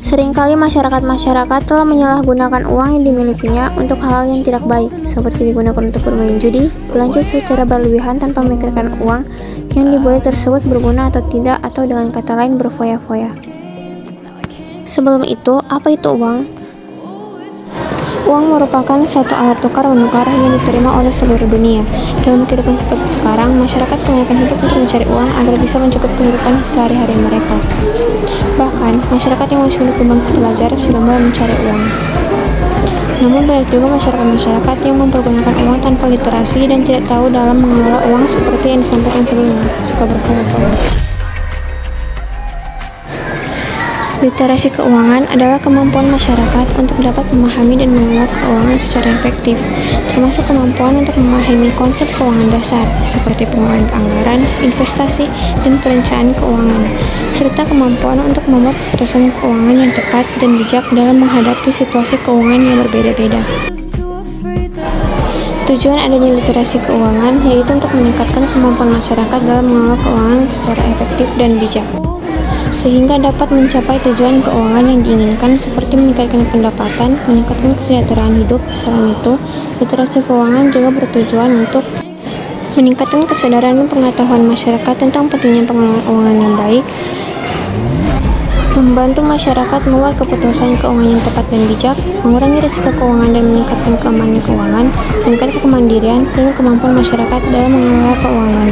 Seringkali masyarakat telah menyalahgunakan uang yang dimilikinya untuk hal yang tidak baik, seperti digunakan untuk bermain judi, belanja secara berlebihan tanpa memikirkan uang yang diboleh tersebut berguna atau tidak, atau dengan kata lain berfoya-foya. Sebelum itu, apa itu uang? Uang merupakan suatu alat tukar-menukar yang diterima oleh seluruh dunia. Dalam kehidupan seperti sekarang, masyarakat kebanyakan hidup untuk mencari uang agar bisa mencukupi kehidupan sehari-hari mereka. Bahkan, masyarakat yang masih berkembang belajar sudah mulai mencari uang. Namun banyak juga masyarakat yang mempergunakan uang tanpa literasi dan tidak tahu dalam mengelola uang seperti yang disampaikan sebelumnya, suka berfoya-foya. Literasi keuangan adalah kemampuan masyarakat untuk dapat memahami dan mengelola keuangan secara efektif, termasuk kemampuan untuk memahami konsep keuangan dasar, seperti pengelolaan anggaran, investasi, dan perencanaan keuangan, serta kemampuan untuk membuat keputusan keuangan yang tepat dan bijak dalam menghadapi situasi keuangan yang berbeda-beda. Tujuan adanya literasi keuangan yaitu untuk meningkatkan kemampuan masyarakat dalam mengelola keuangan secara efektif dan bijak, sehingga dapat mencapai tujuan keuangan yang diinginkan seperti meningkatkan pendapatan, meningkatkan kesejahteraan hidup. Selain itu, literasi keuangan juga bertujuan untuk meningkatkan kesadaran dan pengetahuan masyarakat tentang pentingnya pengelolaan keuangan yang baik, membantu masyarakat membuat keputusan keuangan yang tepat dan bijak, mengurangi risiko keuangan dan meningkatkan keamanan keuangan, meningkatkan kemandirian dan kemampuan masyarakat dalam mengelola keuangan.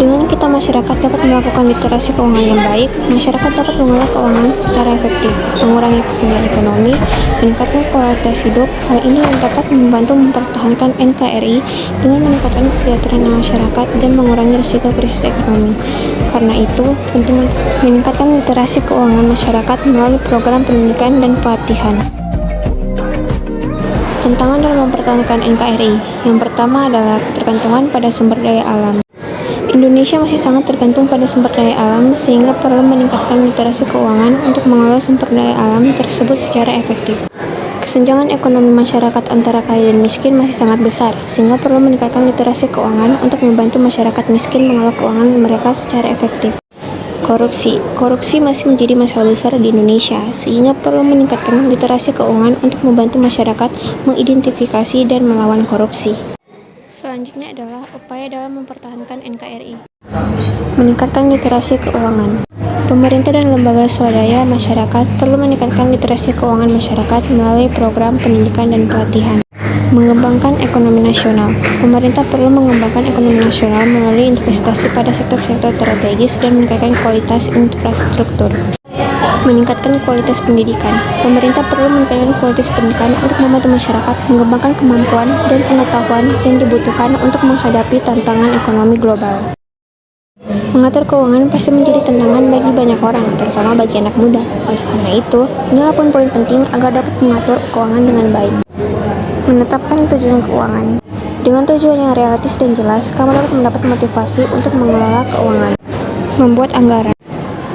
Dengan kita masyarakat dapat melakukan literasi keuangan yang baik, masyarakat dapat mengelola keuangan secara efektif, mengurangi kesenjangan ekonomi, meningkatkan kualitas hidup. Hal ini dapat membantu mempertahankan NKRI dengan meningkatkan kesejahteraan masyarakat dan mengurangi risiko krisis ekonomi. Karena itu, penting untuk meningkatkan literasi keuangan masyarakat melalui program pendidikan dan pelatihan. Tantangan dalam mempertahankan NKRI. Yang pertama adalah ketergantungan pada sumber daya alam. Indonesia masih sangat tergantung pada sumber daya alam, sehingga perlu meningkatkan literasi keuangan untuk mengelola sumber daya alam tersebut secara efektif. Kesenjangan ekonomi masyarakat antara kaya dan miskin masih sangat besar, sehingga perlu meningkatkan literasi keuangan untuk membantu masyarakat miskin mengelola keuangan mereka secara efektif. Korupsi masih menjadi masalah besar di Indonesia, sehingga perlu meningkatkan literasi keuangan untuk membantu masyarakat mengidentifikasi dan melawan korupsi. Selanjutnya adalah upaya dalam mempertahankan NKRI. Meningkatkan literasi keuangan. Pemerintah dan lembaga swadaya masyarakat perlu meningkatkan literasi keuangan masyarakat melalui program pendidikan dan pelatihan. Mengembangkan ekonomi nasional. Pemerintah perlu mengembangkan ekonomi nasional melalui investasi pada sektor-sektor strategis dan meningkatkan kualitas infrastruktur. Meningkatkan kualitas pendidikan. Pemerintah perlu meningkatkan kualitas pendidikan untuk membantu masyarakat mengembangkan kemampuan dan pengetahuan yang dibutuhkan untuk menghadapi tantangan ekonomi global. Mengatur keuangan pasti menjadi tantangan bagi banyak orang, terutama bagi anak muda. Oleh karena itu, inilah poin-poin penting agar dapat mengatur keuangan dengan baik. Menetapkan tujuan keuangan. Dengan tujuan yang realistis dan jelas, kamu dapat mendapat motivasi untuk mengelola keuangan. Membuat anggaran.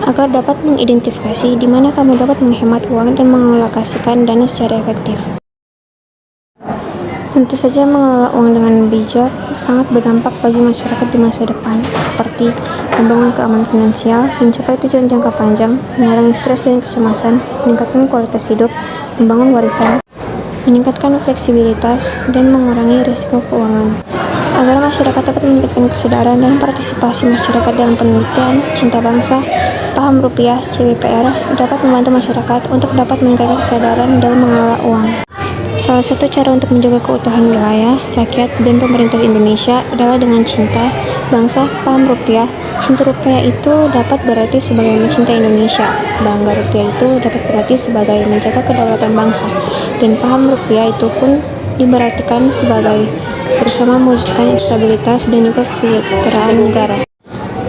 Agar dapat mengidentifikasi di mana kamu dapat menghemat uang dan mengalokasikan dana secara efektif. Tentu saja mengelola uang dengan bijak sangat berdampak bagi masyarakat di masa depan, seperti membangun keamanan finansial, mencapai tujuan jangka panjang, mengurangi stres dan kecemasan, meningkatkan kualitas hidup, membangun warisan, meningkatkan fleksibilitas, dan mengurangi risiko keuangan. Agar masyarakat dapat meningkatkan kesadaran dan partisipasi masyarakat dalam penelitian, cinta bangsa, paham rupiah, CBPR dapat membantu masyarakat untuk dapat meningkatkan kesadaran dalam mengelola uang. Salah satu cara untuk menjaga keutuhan wilayah, rakyat, dan pemerintah Indonesia adalah dengan cinta bangsa, paham rupiah. Cinta rupiah itu dapat berarti sebagai mencintai Indonesia. Bangga rupiah itu dapat berarti sebagai menjaga kedaulatan bangsa. Dan paham rupiah itu pun diberartikan sebagai bersama mewujudkan stabilitas dan juga kesejahteraan negara.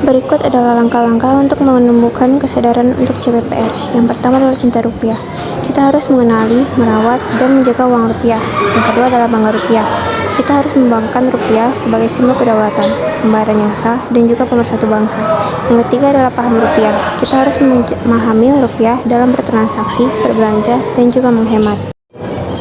Berikut adalah langkah-langkah untuk menumbuhkan kesadaran untuk CBPR. Yang pertama adalah cinta rupiah. Kita harus mengenali, merawat, dan menjaga uang rupiah. Yang kedua adalah bangga rupiah. Kita harus membanggakan rupiah sebagai simbol kedaulatan, pembayaran yang sah, dan juga pemersatu bangsa. Yang ketiga adalah paham rupiah. Kita harus memahami rupiah dalam bertransaksi, berbelanja, dan juga menghemat.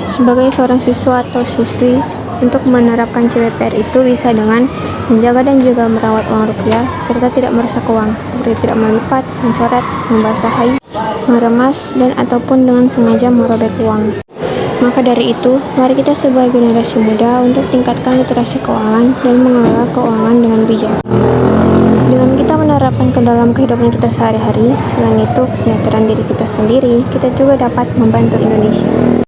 Sebagai seorang siswa atau siswi, untuk menerapkan CPR itu bisa dengan menjaga dan juga merawat uang rupiah, serta tidak merusak uang, seperti tidak melipat, mencoret, membasahi, meremas, dan ataupun dengan sengaja merobek uang. Maka dari itu, mari kita sebagai generasi muda untuk tingkatkan literasi keuangan dan mengelola keuangan dengan bijak. Dengan kita menerapkan ke dalam kehidupan kita sehari-hari, selain itu kesejahteraan diri kita sendiri, kita juga dapat membantu Indonesia.